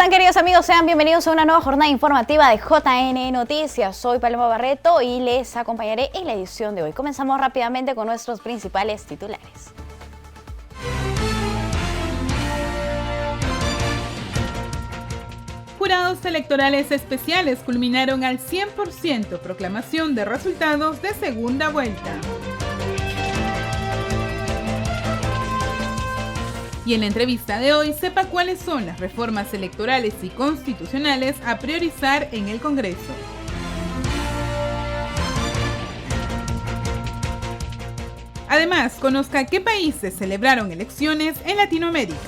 están, queridos amigos? Sean bienvenidos a una nueva jornada informativa de JN Noticias. Soy Paloma Barreto y les acompañaré en la edición de hoy. Comenzamos rápidamente con nuestros principales titulares. Jurados electorales especiales culminaron al 100% proclamación de resultados de segunda vuelta. Y en la entrevista de hoy, sepa cuáles son las reformas electorales y constitucionales a priorizar en el Congreso. Además, conozca qué países celebraron elecciones en Latinoamérica.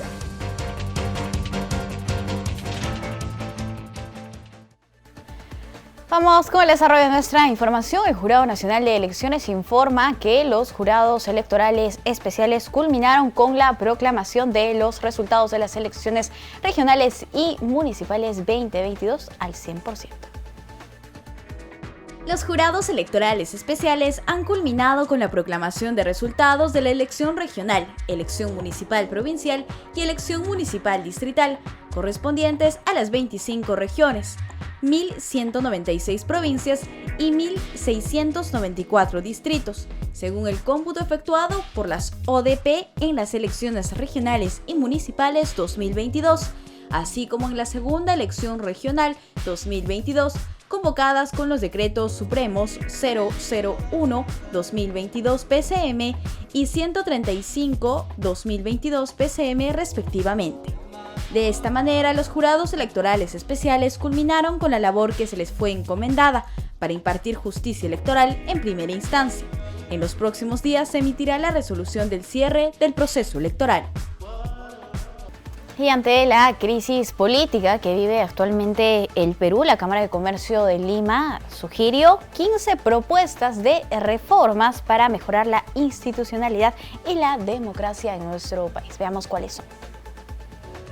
Vamos con el desarrollo de nuestra información. El Jurado Nacional de Elecciones informa que los jurados electorales especiales culminaron con la proclamación de los resultados de las elecciones regionales y municipales 2022 al 100%. Los jurados electorales especiales han culminado con la proclamación de resultados de la elección regional, elección municipal provincial y elección municipal distrital, correspondientes a las 25 regiones, 1.196 provincias y 1.694 distritos, según el cómputo efectuado por las ODP en las elecciones regionales y municipales 2022, así como en la segunda elección regional 2022, convocadas con los decretos supremos 001-2022 PCM y 135-2022 PCM respectivamente. De esta manera, los jurados electorales especiales culminaron con la labor que se les fue encomendada para impartir justicia electoral en primera instancia. En los próximos días se emitirá la resolución del cierre del proceso electoral. Y ante la crisis política que vive actualmente el Perú, la Cámara de Comercio de Lima sugirió 15 propuestas de reformas para mejorar la institucionalidad y la democracia en nuestro país. Veamos cuáles son.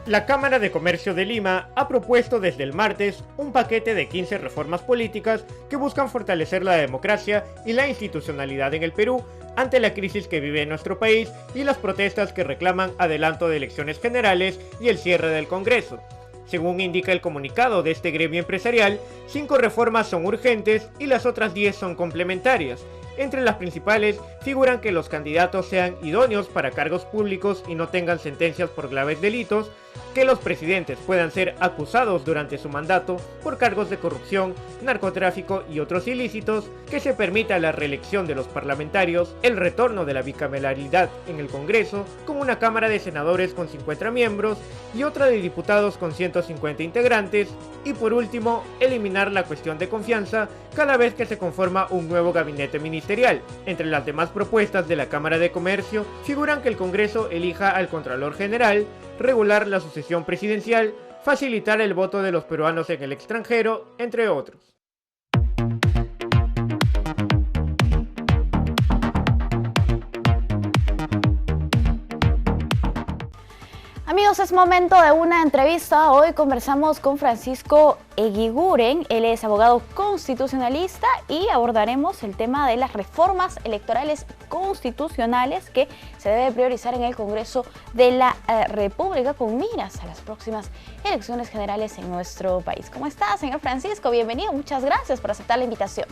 La Cámara de Comercio de Lima ha propuesto desde el martes un paquete de 15 reformas políticas que buscan fortalecer la democracia y la institucionalidad en el Perú ante la crisis que vive nuestro país y las protestas que reclaman adelanto de elecciones generales y el cierre del Congreso. Según indica el comunicado de este gremio empresarial, 5 reformas son urgentes y las otras 10 son complementarias. Entre las principales figuran que los candidatos sean idóneos para cargos públicos y no tengan sentencias por graves delitos, que los presidentes puedan ser acusados durante su mandato por cargos de corrupción, narcotráfico y otros ilícitos, que se permita la reelección de los parlamentarios, el retorno de la bicameralidad en el Congreso, con una Cámara de Senadores con 50 miembros y otra de diputados con 150 integrantes, y por último, eliminar la cuestión de confianza cada vez que se conforma un nuevo gabinete ministerial. Entre las demás propuestas de la Cámara de Comercio figuran que el Congreso elija al Contralor General, regular la sucesión presidencial, facilitar el voto de los peruanos en el extranjero, entre otros. Amigos, es momento de una entrevista. Hoy conversamos con Francisco Eguiguren. Él es abogado constitucionalista y abordaremos el tema de las reformas electorales constitucionales que se debe priorizar en el Congreso de la República con miras a las próximas elecciones generales en nuestro país. ¿Cómo está, señor Francisco? Bienvenido. Muchas gracias por aceptar la invitación.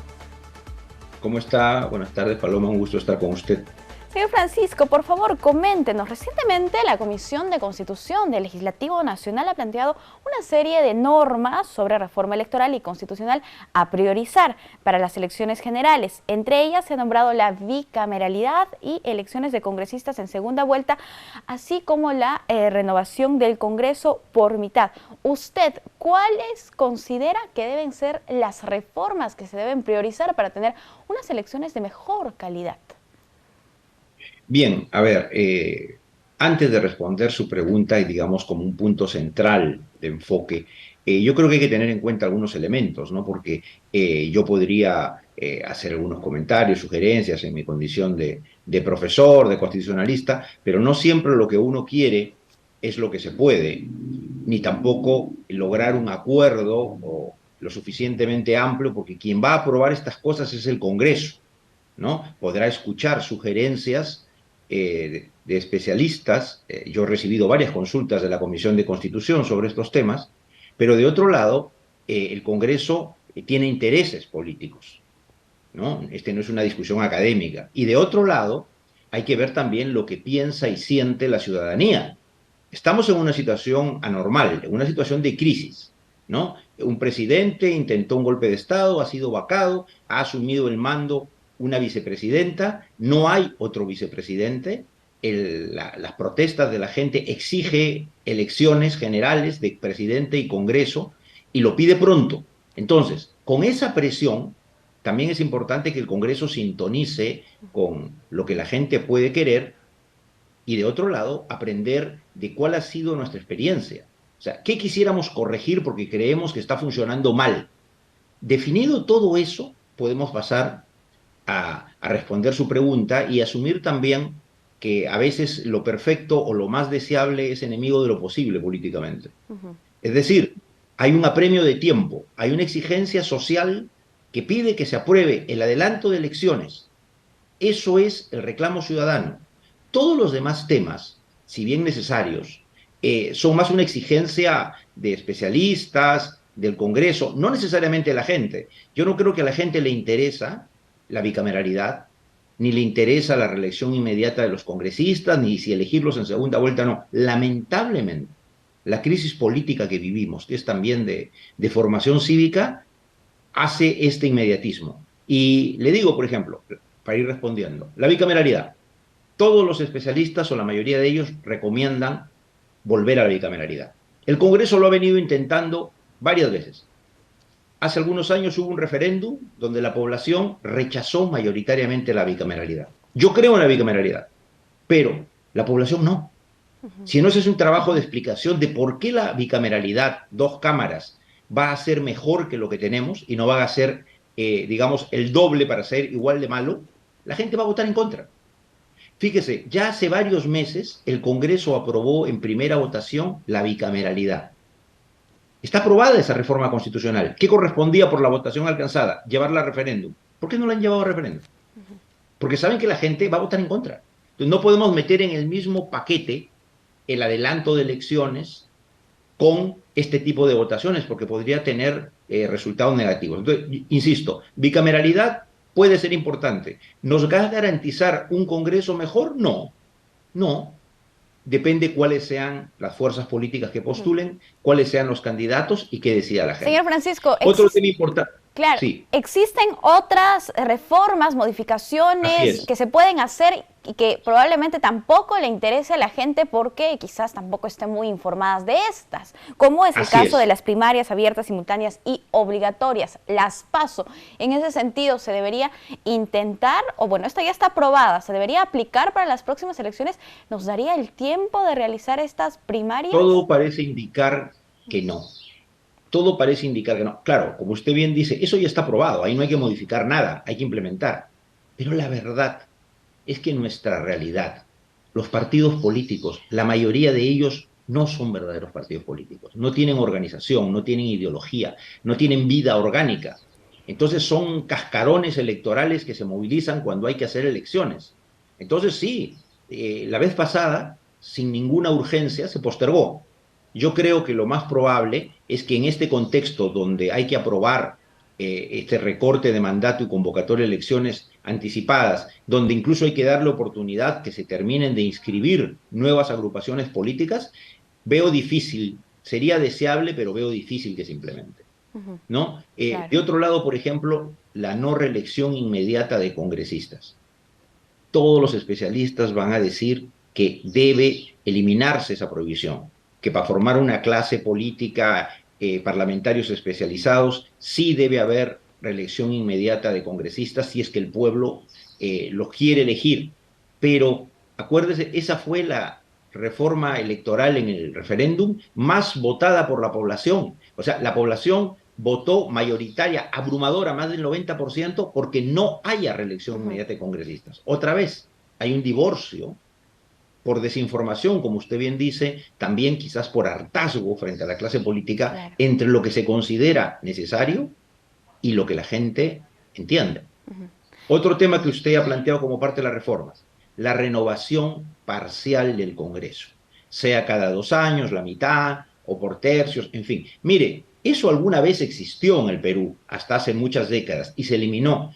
¿Cómo está? Buenas tardes, Paloma. Un gusto estar con usted. Señor Francisco, por favor, coméntenos. Recientemente la Comisión de Constitución del Legislativo Nacional ha planteado una serie de normas sobre reforma electoral y constitucional a priorizar para las elecciones generales. Entre ellas se ha nombrado la bicameralidad y elecciones de congresistas en segunda vuelta, así como la renovación del Congreso por mitad. ¿Usted cuáles considera que deben ser las reformas que se deben priorizar para tener unas elecciones de mejor calidad? Bien, a ver, antes de responder su pregunta y digamos como un punto central de enfoque, yo creo que hay que tener en cuenta algunos elementos, ¿no? Porque yo podría hacer algunos comentarios, sugerencias en mi condición de profesor, de constitucionalista, pero no siempre lo que uno quiere es lo que se puede, ni tampoco lograr un acuerdo o lo suficientemente amplio, porque quien va a aprobar estas cosas es el Congreso, ¿no? Podrá escuchar sugerencias de especialistas. Yo he recibido varias consultas de la Comisión de Constitución sobre estos temas, Pero de otro lado, el Congreso tiene intereses políticos, ¿no? Este no es una discusión académica. Y de otro lado, hay que ver también lo que piensa y siente la ciudadanía. Estamos en una situación anormal, en una situación de crisis, ¿no? Un presidente intentó un golpe de Estado, ha sido vacado, ha asumido el mando una vicepresidenta, no hay otro vicepresidente, las protestas de la gente exige elecciones generales de presidente y Congreso y lo pide pronto. Entonces, con esa presión, también es importante que el Congreso sintonice con lo que la gente puede querer y de otro lado, aprender de cuál ha sido nuestra experiencia. O sea, ¿qué quisiéramos corregir porque creemos que está funcionando mal? Definido todo eso, podemos pasar a responder su pregunta y asumir también que a veces lo perfecto o lo más deseable es enemigo de lo posible políticamente. Es decir, hay un apremio de tiempo, hay una exigencia social que pide que se apruebe el adelanto de elecciones. Eso es el reclamo ciudadano. Todos los demás temas, si bien necesarios, son más una exigencia de especialistas, del Congreso, no necesariamente de la gente. Yo no creo que a la gente le interesa la bicameralidad, ni le interesa la reelección inmediata de los congresistas, ni si elegirlos en segunda vuelta, no. Lamentablemente, la crisis política que vivimos, que es también de formación cívica, hace este inmediatismo. Y le digo, por ejemplo, para ir respondiendo, la bicameralidad. Todos los especialistas o la mayoría de ellos recomiendan volver a la bicameralidad. El Congreso lo ha venido intentando varias veces. Hace algunos años hubo un referéndum donde la población rechazó mayoritariamente la bicameralidad. Yo creo en la bicameralidad, pero la población no. Si no se hace un trabajo de explicación de por qué la bicameralidad, dos cámaras, va a ser mejor que lo que tenemos y no va a ser, digamos, el doble para ser igual de malo, la gente va a votar en contra. Fíjese, ya hace varios meses el Congreso aprobó en primera votación la bicameralidad. Está aprobada esa reforma constitucional. ¿Qué correspondía por la votación alcanzada? Llevarla a referéndum. ¿Por qué no la han llevado a referéndum? Porque saben que la gente va a votar en contra. Entonces no podemos meter en el mismo paquete el adelanto de elecciones con este tipo de votaciones, porque podría tener resultados negativos. Entonces, insisto, bicameralidad puede ser importante. ¿Nos va a garantizar un Congreso mejor? No, no. Depende cuáles sean las fuerzas políticas que postulen, cuáles sean los candidatos y qué decida la gente. Señor Francisco, otro tema importante. Claro, sí. Existen otras reformas, modificaciones que se pueden hacer y que probablemente tampoco le interese a la gente porque quizás tampoco estén muy informadas de estas, como es el caso de las primarias abiertas, simultáneas y obligatorias, las PASO. En ese sentido, se debería intentar, o bueno, esta ya está aprobada, se debería aplicar para las próximas elecciones. ¿Nos daría el tiempo de realizar estas primarias? Todo parece indicar que no. Todo parece indicar que no. Claro, como usted bien dice, eso ya está aprobado, ahí no hay que modificar nada, hay que implementar. Pero la verdad es que en nuestra realidad, los partidos políticos, la mayoría de ellos no son verdaderos partidos políticos, no tienen organización, no tienen ideología, no tienen vida orgánica. Entonces son cascarones electorales que se movilizan cuando hay que hacer elecciones. Entonces sí, la vez pasada, sin ninguna urgencia, se postergó. Yo creo que lo más probable es que en este contexto donde hay que aprobar este recorte de mandato y convocatoria de elecciones anticipadas, donde incluso hay que darle oportunidad que se terminen de inscribir nuevas agrupaciones políticas, veo difícil, sería deseable, pero veo difícil que se implemente, ¿no? Claro. De otro lado, por ejemplo, la no reelección inmediata de congresistas. Todos los especialistas van a decir que debe eliminarse esa prohibición, que para formar una clase política, parlamentarios especializados, sí debe haber reelección inmediata de congresistas si es que el pueblo los quiere elegir. Pero acuérdese, esa fue la reforma electoral en el referéndum más votada por la población. O sea, la población votó mayoritaria, abrumadora, más del 90%, porque no haya reelección inmediata de congresistas. Otra vez, hay un divorcio por desinformación, como usted bien dice, también quizás por hartazgo frente a la clase política, claro, entre lo que se considera necesario y lo que la gente entiende. Otro tema que usted ha planteado como parte de las reformas, la renovación parcial del Congreso, sea cada 2 años, la mitad, o por tercios, en fin. Mire, eso alguna vez existió en el Perú, hasta hace muchas décadas, y se eliminó.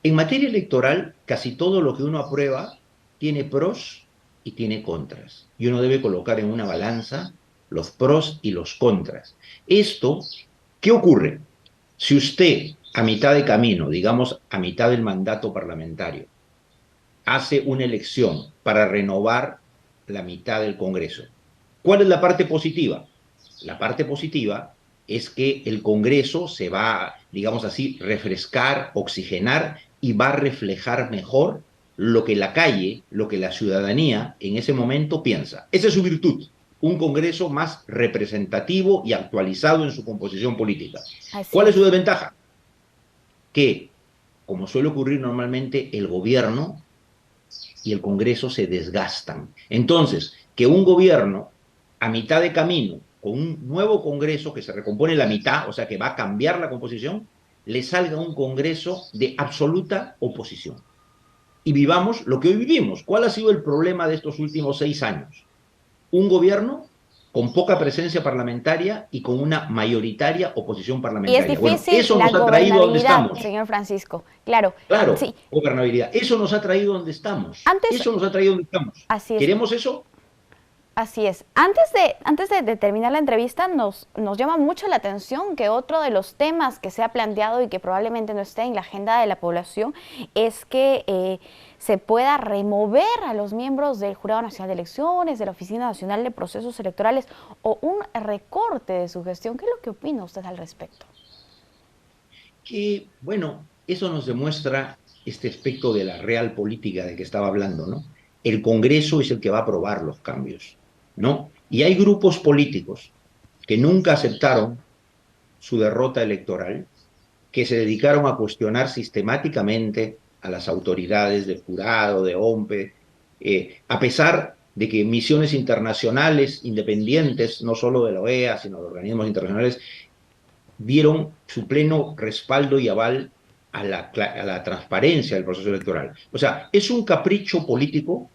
En materia electoral, casi todo lo que uno aprueba tiene pros y tiene contras. Y uno debe colocar en una balanza los pros y los contras. Esto, ¿qué ocurre? Si usted, a mitad de camino, digamos a mitad del mandato parlamentario, hace una elección para renovar la mitad del Congreso, ¿cuál es la parte positiva? La parte positiva es que el Congreso se va, digamos así, refrescar, oxigenar y va a reflejar mejor lo que la calle, lo que la ciudadanía en ese momento piensa. Esa es su virtud, un Congreso más representativo y actualizado en su composición política. ¿Cuál es su desventaja? Que, como suele ocurrir normalmente, el gobierno y el Congreso se desgastan. Entonces, que un gobierno a mitad de camino, con un nuevo Congreso que se recompone la mitad, o sea que va a cambiar la composición, le salga un Congreso de absoluta oposición. Y vivamos lo que hoy vivimos. ¿Cuál ha sido el problema de estos últimos 6 años? Un gobierno con poca presencia parlamentaria y con una mayoritaria oposición parlamentaria. Y es difícil eso nos ha traído donde estamos. Señor Francisco. Claro, sí. Gobernabilidad. Eso nos ha traído donde estamos. Eso nos ha traído donde estamos. Así es. ¿Queremos eso? Así es. Antes de terminar la entrevista, nos llama mucho la atención que otro de los temas que se ha planteado y que probablemente no esté en la agenda de la población es que se pueda remover a los miembros del Jurado Nacional de Elecciones, de la Oficina Nacional de Procesos Electorales o un recorte de su gestión. ¿Qué es lo que opina usted al respecto? Que, bueno, eso nos demuestra este aspecto de la real política de que estaba hablando, ¿no? El Congreso es el que va a aprobar los cambios, ¿no? Y hay grupos políticos que nunca aceptaron su derrota electoral, que se dedicaron a cuestionar sistemáticamente a las autoridades del jurado, de OMPE, a pesar de que misiones internacionales independientes, no solo de la OEA, sino de organismos internacionales, dieron su pleno respaldo y aval a la transparencia del proceso electoral. O sea, es un capricho político,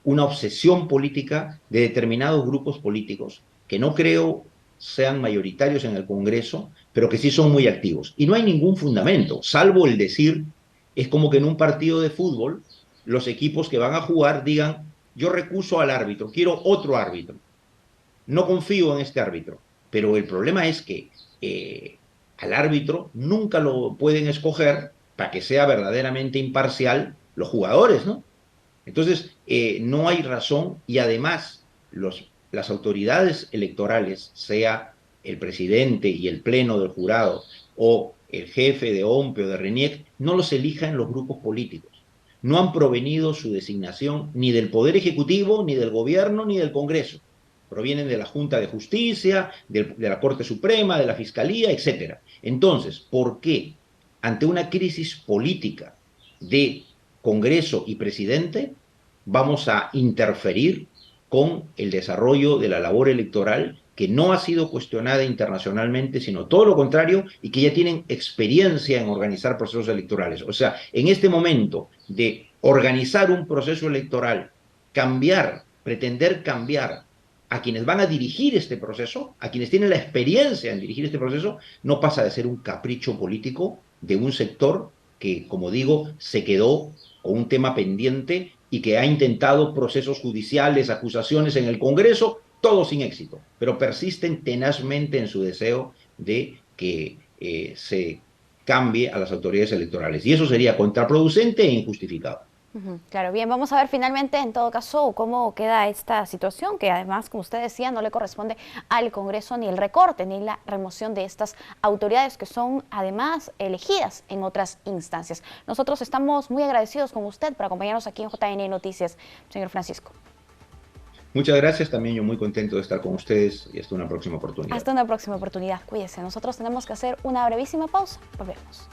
una obsesión política de determinados grupos políticos que no creo sean mayoritarios en el Congreso, pero que sí son muy activos. Y no hay ningún fundamento, salvo el decir, es como que en un partido de fútbol los equipos que van a jugar digan, yo recuso al árbitro, quiero otro árbitro, no confío en este árbitro. Pero el problema es que al árbitro nunca lo pueden escoger para que sea verdaderamente imparcial los jugadores, ¿no? Entonces, no hay razón y además las autoridades electorales, sea el presidente y el pleno del jurado o el jefe de OMPE o de RENIEC, no los elijan los grupos políticos. No han provenido su designación ni del Poder Ejecutivo, ni del Gobierno, ni del Congreso. Provienen de la Junta de Justicia, de la Corte Suprema, de la Fiscalía, etc. Entonces, ¿por qué ante una crisis política de Congreso y presidente vamos a interferir con el desarrollo de la labor electoral que no ha sido cuestionada internacionalmente, sino todo lo contrario, y que ya tienen experiencia en organizar procesos electorales? O sea, en este momento de organizar un proceso electoral, pretender cambiar a quienes van a dirigir este proceso, a quienes tienen la experiencia en dirigir este proceso, no pasa de ser un capricho político de un sector que, como digo, se quedó con un tema pendiente y que ha intentado procesos judiciales, acusaciones en el Congreso, todo sin éxito, pero persisten tenazmente en su deseo de que se cambie a las autoridades electorales. Y eso sería contraproducente e injustificado. Claro, bien, vamos a ver finalmente en todo caso cómo queda esta situación, que además, como usted decía, no le corresponde al Congreso ni el recorte ni la remoción de estas autoridades que son además elegidas en otras instancias. Nosotros estamos muy agradecidos con usted por acompañarnos aquí en JN Noticias, señor Francisco. Muchas gracias, también yo muy contento de estar con ustedes y hasta una próxima oportunidad. Hasta una próxima oportunidad, cuídese. Nosotros tenemos que hacer una brevísima pausa, volvemos.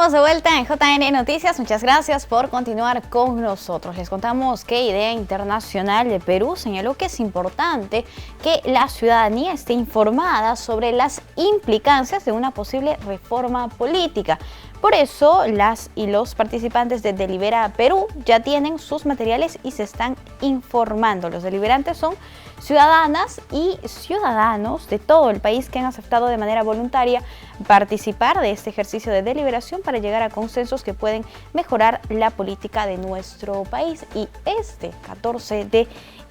Estamos de vuelta en JN Noticias. Muchas gracias por continuar con nosotros. Les contamos que Idea Internacional de Perú señaló que es importante que la ciudadanía esté informada sobre las implicancias de una posible reforma política. Por eso, las y los participantes de Delibera Perú ya tienen sus materiales y se están informando. Los deliberantes son ciudadanas y ciudadanos de todo el país que han aceptado de manera voluntaria participar de este ejercicio de deliberación para llegar a consensos que pueden mejorar la política de nuestro país. Y este 14 de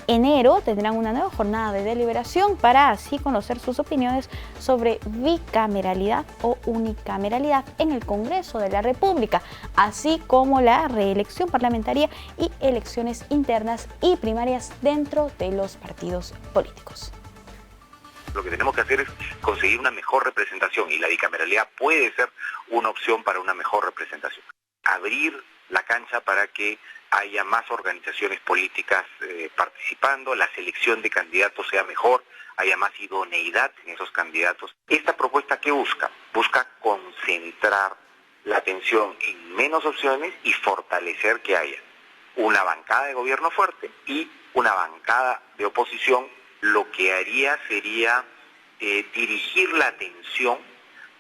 enero tendrán una nueva jornada de deliberación para así conocer sus opiniones sobre bicameralidad o unicameralidad en el Congreso de la República, así como la reelección parlamentaria y elecciones internas y primarias dentro de los partidos políticos. Lo que tenemos que hacer es conseguir una mejor representación y la bicameralidad puede ser una opción para una mejor representación. Abrir la cancha para que haya más organizaciones políticas participando, la selección de candidatos sea mejor, haya más idoneidad en esos candidatos. ¿Esta propuesta qué busca? Busca concentrar la atención en menos opciones y fortalecer que haya una bancada de gobierno fuerte y una bancada de oposición. Lo que haría sería dirigir la atención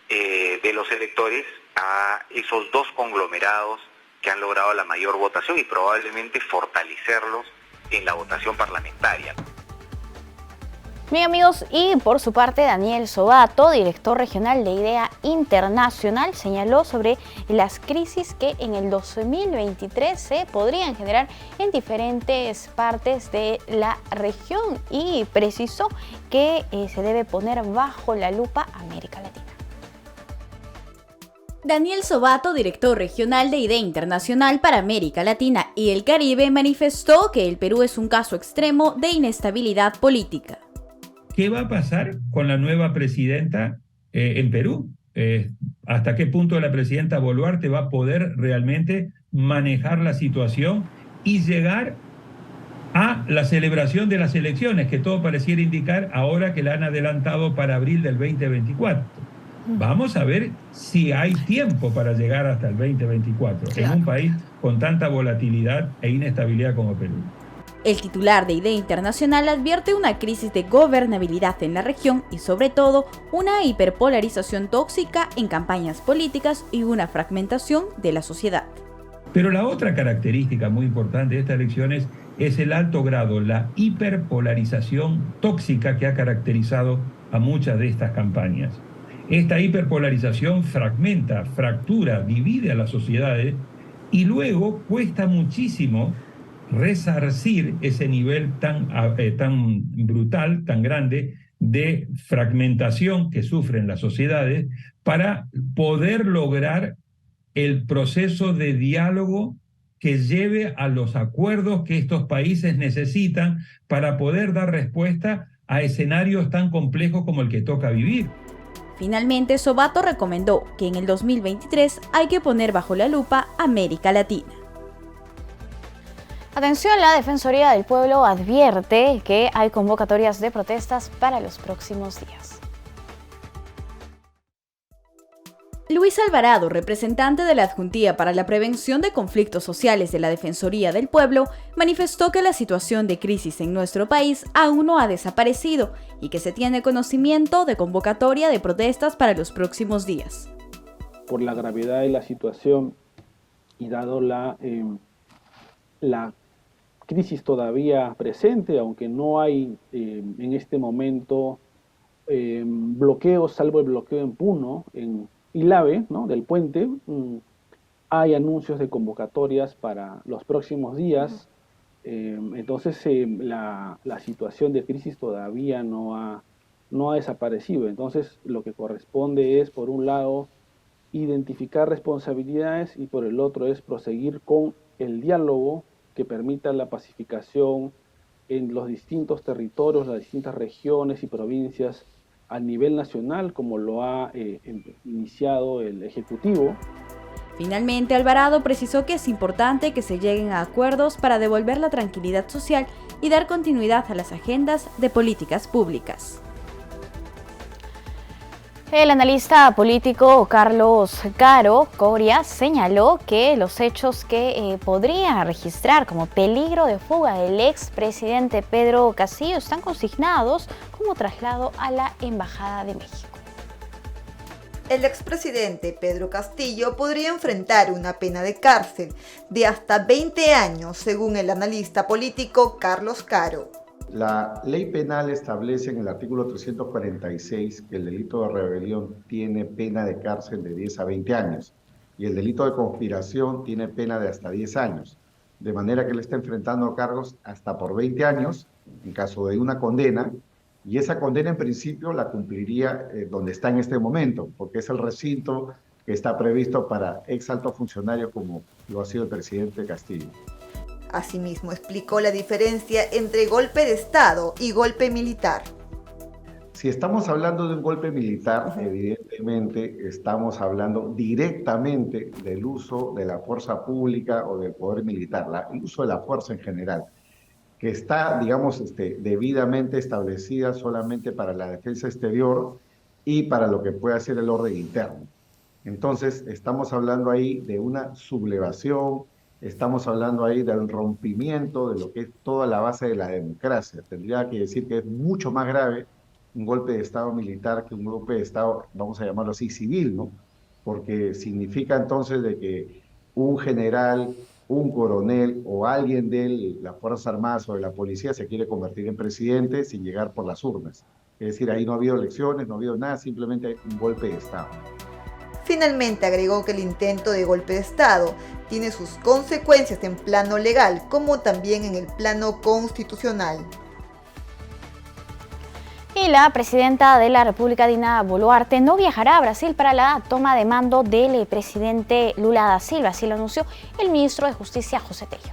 de los electores a esos dos conglomerados que han logrado la mayor votación y probablemente fortalecerlos en la votación parlamentaria. Bien, amigos, y por su parte Daniel Sobato, director regional de Idea Internacional, señaló sobre las crisis que en el 2023 se podrían generar en diferentes partes de la región y precisó que se debe poner bajo la lupa América Latina. Daniel Sobato, director regional de Idea Internacional para América Latina y el Caribe, manifestó que el Perú es un caso extremo de inestabilidad política. ¿Qué va a pasar con la nueva presidenta en Perú? ¿Hasta qué punto la presidenta Boluarte va a poder realmente manejar la situación y llegar a la celebración de las elecciones, que todo pareciera indicar ahora que la han adelantado para abril del 2024? Vamos a ver si hay tiempo para llegar hasta el 2024 en un país con tanta volatilidad e inestabilidad como Perú. El titular de Idea Internacional advierte una crisis de gobernabilidad en la región y sobre todo una hiperpolarización tóxica en campañas políticas y una fragmentación de la sociedad. Pero la otra característica muy importante de estas elecciones es el alto grado, la hiperpolarización tóxica que ha caracterizado a muchas de estas campañas. Esta hiperpolarización fragmenta, fractura, divide a las sociedades y luego cuesta muchísimo resarcir ese nivel tan brutal, tan grande de fragmentación que sufren las sociedades para poder lograr el proceso de diálogo que lleve a los acuerdos que estos países necesitan para poder dar respuesta a escenarios tan complejos como el que toca vivir. Finalmente, Sobato recomendó que en el 2023 hay que poner bajo la lupa América Latina. Atención, la Defensoría del Pueblo advierte que hay convocatorias de protestas para los próximos días. Luis Alvarado, representante de la Adjuntía para la Prevención de Conflictos Sociales de la Defensoría del Pueblo, manifestó que la situación de crisis en nuestro país aún no ha desaparecido y que se tiene conocimiento de convocatoria de protestas para los próximos días. Por la gravedad de la situación y dado la crisis todavía presente, aunque no hay en este momento bloqueos, salvo el bloqueo en Puno, en Ilave, ¿no?, del puente, hay anuncios de convocatorias para los próximos días. Entonces la situación de crisis todavía no ha desaparecido. Entonces lo que corresponde es, por un lado, identificar responsabilidades y por el otro es proseguir con el diálogo que permita la pacificación en los distintos territorios, las distintas regiones y provincias a nivel nacional, como lo ha iniciado el Ejecutivo. Finalmente, Alvarado precisó que es importante que se lleguen a acuerdos para devolver la tranquilidad social y dar continuidad a las agendas de políticas públicas. El analista político Carlos Caro Coria señaló que los hechos que podría registrar como peligro de fuga del expresidente Pedro Castillo están consignados como traslado a la Embajada de México. El expresidente Pedro Castillo podría enfrentar una pena de cárcel de hasta 20 años, según el analista político Carlos Caro. La ley penal establece en el artículo 346 que el delito de rebelión tiene pena de cárcel de 10 a 20 años y el delito de conspiración tiene pena de hasta 10 años. De manera que él está enfrentando cargos hasta por 20 años en caso de una condena, y esa condena en principio la cumpliría donde está en este momento, porque es el recinto que está previsto para ex altos funcionarios como lo ha sido el presidente Castillo. Asimismo, explicó la diferencia entre golpe de Estado y golpe militar. Si estamos hablando de un golpe militar, evidentemente estamos hablando directamente del uso de la fuerza pública o del poder militar, el uso de la fuerza en general, que está, digamos, debidamente establecida solamente para la defensa exterior y para lo que puede ser el orden interno. Entonces, estamos hablando ahí de una sublevación. Estamos hablando ahí del rompimiento de lo que es toda la base de la democracia. Tendría que decir que es mucho más grave un golpe de Estado militar que un golpe de Estado, vamos a llamarlo así, civil, ¿no? Porque significa entonces de que un general, un coronel o alguien de las Fuerzas Armadas o de la policía se quiere convertir en presidente sin llegar por las urnas. Es decir, ahí no ha habido elecciones, no ha habido nada, simplemente hay un golpe de Estado. Finalmente agregó que el intento de golpe de Estado tiene sus consecuencias en plano legal como también en el plano constitucional. Y la presidenta de la República, Dina Boluarte, no viajará a Brasil para la toma de mando del presidente Lula da Silva, así lo anunció el ministro de Justicia, José Tello.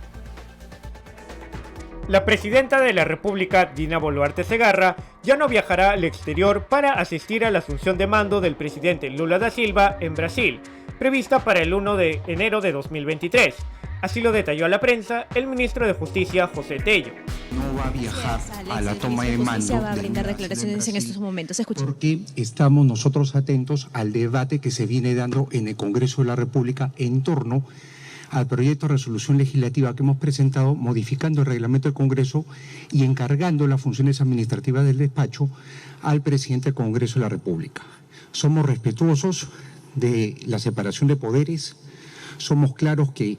La presidenta de la República, Dina Boluarte Segarra, ya no viajará al exterior para asistir a la asunción de mando del presidente Lula da Silva en Brasil, prevista para el 1 de enero de 2023. Así lo detalló a la prensa el ministro de Justicia, José Tello. No va a viajar a la toma de mando. Va a brindar declaraciones en estos momentos. Escuchen. Porque estamos nosotros atentos al debate que se viene dando en el Congreso de la República en torno al proyecto de resolución legislativa que hemos presentado, modificando el reglamento del Congreso y encargando las funciones administrativas del despacho al presidente del Congreso de la República. Somos respetuosos de la separación de poderes, somos claros que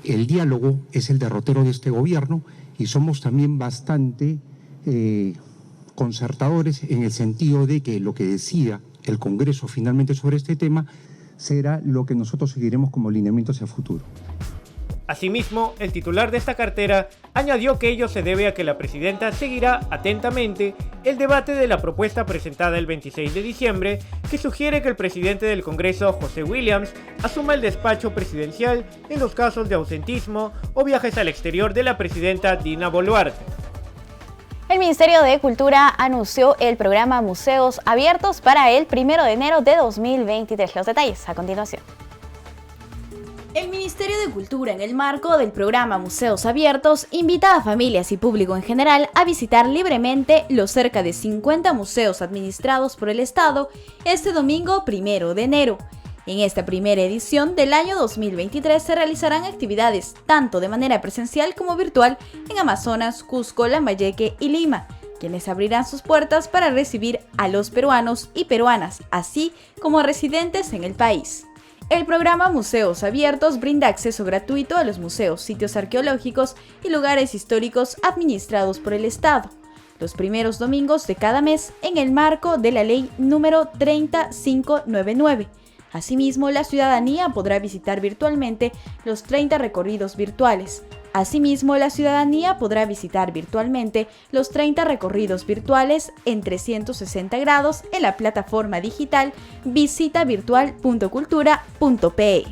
el diálogo es el derrotero de este gobierno y somos también bastante concertadores en el sentido de que lo que decida el Congreso finalmente sobre este tema será lo que nosotros seguiremos como lineamiento hacia el futuro. Asimismo, el titular de esta cartera añadió que ello se debe a que la presidenta seguirá atentamente el debate de la propuesta presentada el 26 de diciembre que sugiere que el presidente del Congreso, José Williams, asuma el despacho presidencial en los casos de ausentismo o viajes al exterior de la presidenta Dina Boluarte. El Ministerio de Cultura anunció el programa Museos Abiertos para el 1 de enero de 2023. Los detalles a continuación. El Ministerio de Cultura, en el marco del programa Museos Abiertos, invita a familias y público en general a visitar libremente los cerca de 50 museos administrados por el Estado este domingo 1 de enero. En esta primera edición del año 2023 se realizarán actividades tanto de manera presencial como virtual en Amazonas, Cusco, Lambayeque y Lima, quienes abrirán sus puertas para recibir a los peruanos y peruanas, así como a residentes en el país. El programa Museos Abiertos brinda acceso gratuito a los museos, sitios arqueológicos y lugares históricos administrados por el Estado, los primeros domingos de cada mes en el marco de la Ley número 30599. Asimismo, la ciudadanía podrá visitar virtualmente los 30 recorridos virtuales. Asimismo, la ciudadanía podrá visitar virtualmente los 30 recorridos virtuales en 360 grados en la plataforma digital visitavirtual.cultura.pe.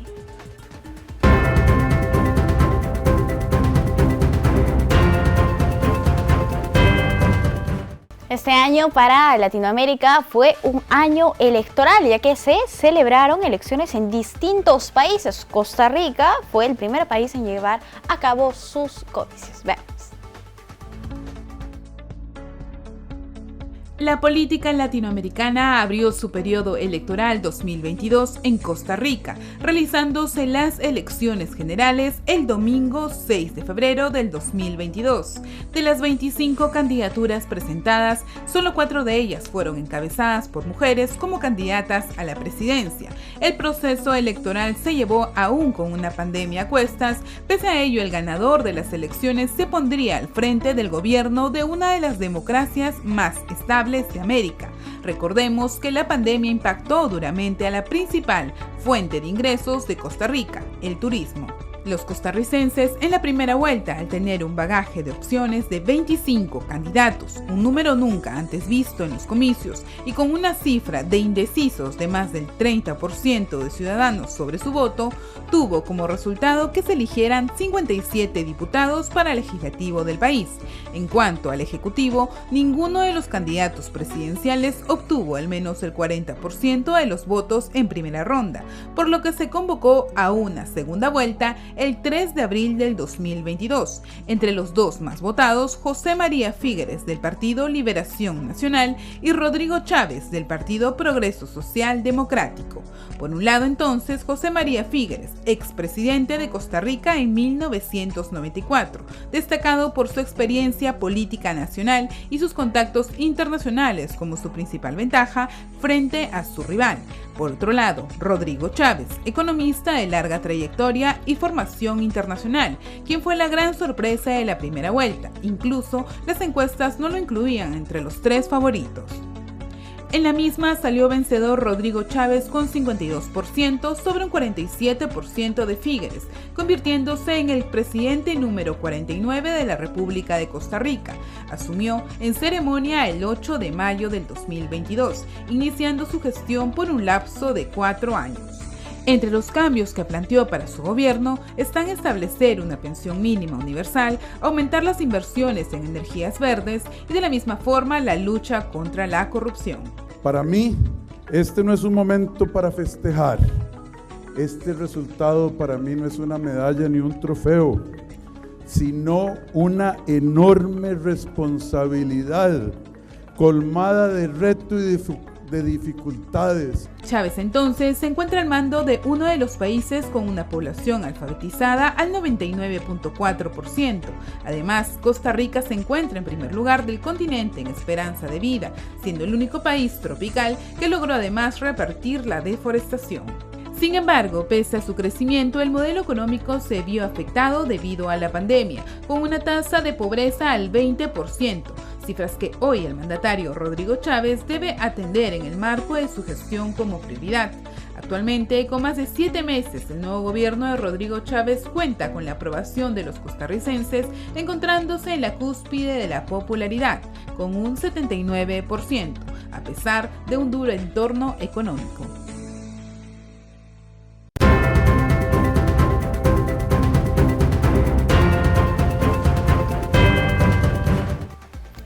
Este año para Latinoamérica fue un año electoral, ya que se celebraron elecciones en distintos países. Costa Rica fue el primer país en llevar a cabo sus comicios. Veamos. La política latinoamericana abrió su periodo electoral 2022 en Costa Rica, realizándose las elecciones generales el domingo 6 de febrero del 2022. De las 25 candidaturas presentadas, solo 4 de ellas fueron encabezadas por mujeres como candidatas a la presidencia. El proceso electoral se llevó aún con una pandemia a cuestas. Pese a ello, el ganador de las elecciones se pondría al frente del gobierno de una de las democracias más estables de América. Recordemos que la pandemia impactó duramente a la principal fuente de ingresos de Costa Rica, el turismo. Los costarricenses en la primera vuelta, al tener un bagaje de opciones de 25 candidatos, un número nunca antes visto en los comicios, y con una cifra de indecisos de más del 30% de ciudadanos sobre su voto, tuvo como resultado que se eligieran 57 diputados para el legislativo del país. En cuanto al ejecutivo, ninguno de los candidatos presidenciales obtuvo al menos el 40% de los votos en primera ronda, por lo que se convocó a una segunda vuelta el 3 de abril del 2022. Entre los dos más votados, José María Figueres del Partido Liberación Nacional y Rodrigo Chávez del Partido Progreso Social Democrático. Por un lado entonces, José María Figueres, expresidente de Costa Rica en 1994, destacado por su experiencia política nacional y sus contactos internacionales como su principal ventaja frente a su rival. Por otro lado, Rodrigo Chávez, economista de larga trayectoria y formación internacional, quien fue la gran sorpresa de la primera vuelta. Incluso las encuestas no lo incluían entre los 3 favoritos. En la misma salió vencedor Rodrigo Chávez con 52% sobre un 47% de Figueres, convirtiéndose en el presidente número 49 de la República de Costa Rica. Asumió en ceremonia el 8 de mayo del 2022, iniciando su gestión por un lapso de 4 años. Entre los cambios que planteó para su gobierno están establecer una pensión mínima universal, aumentar las inversiones en energías verdes y de la misma forma la lucha contra la corrupción. Para mí, este no es un momento para festejar. Este resultado para mí no es una medalla ni un trofeo, sino una enorme responsabilidad colmada de reto y de dificultades. Chávez entonces se encuentra al mando de uno de los países con una población alfabetizada al 99.4%. Además, Costa Rica se encuentra en primer lugar del continente en esperanza de vida, siendo el único país tropical que logró además revertir la deforestación. Sin embargo, pese a su crecimiento, el modelo económico se vio afectado debido a la pandemia, con una tasa de pobreza al 20%, cifras que hoy el mandatario Rodrigo Chávez debe atender en el marco de su gestión como prioridad. Actualmente, con más de 7 meses, el nuevo gobierno de Rodrigo Chávez cuenta con la aprobación de los costarricenses, encontrándose en la cúspide de la popularidad, con un 79%, a pesar de un duro entorno económico.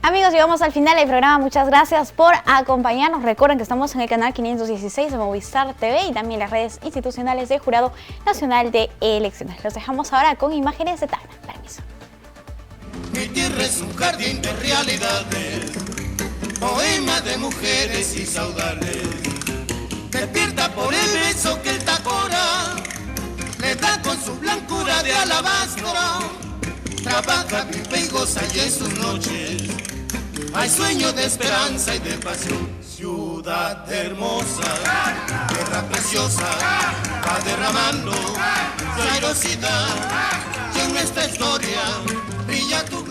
Amigos, llegamos al final del programa. Muchas gracias por acompañarnos. Recuerden que estamos en el canal 516 de Movistar TV y también las redes institucionales del Jurado Nacional de Elecciones. Los dejamos ahora con imágenes de Tacna. Permiso. Mi tierra es un jardín de realidades, poema de mujeres y saudades. Despierta por el beso que el Tacora le da con su blancura de alabastro. Trabaja, vive y goza y en sus noches hay sueños de esperanza y de pasión. Ciudad hermosa, tierra preciosa, va derramando su airosidad. Y en nuestra historia brilla tu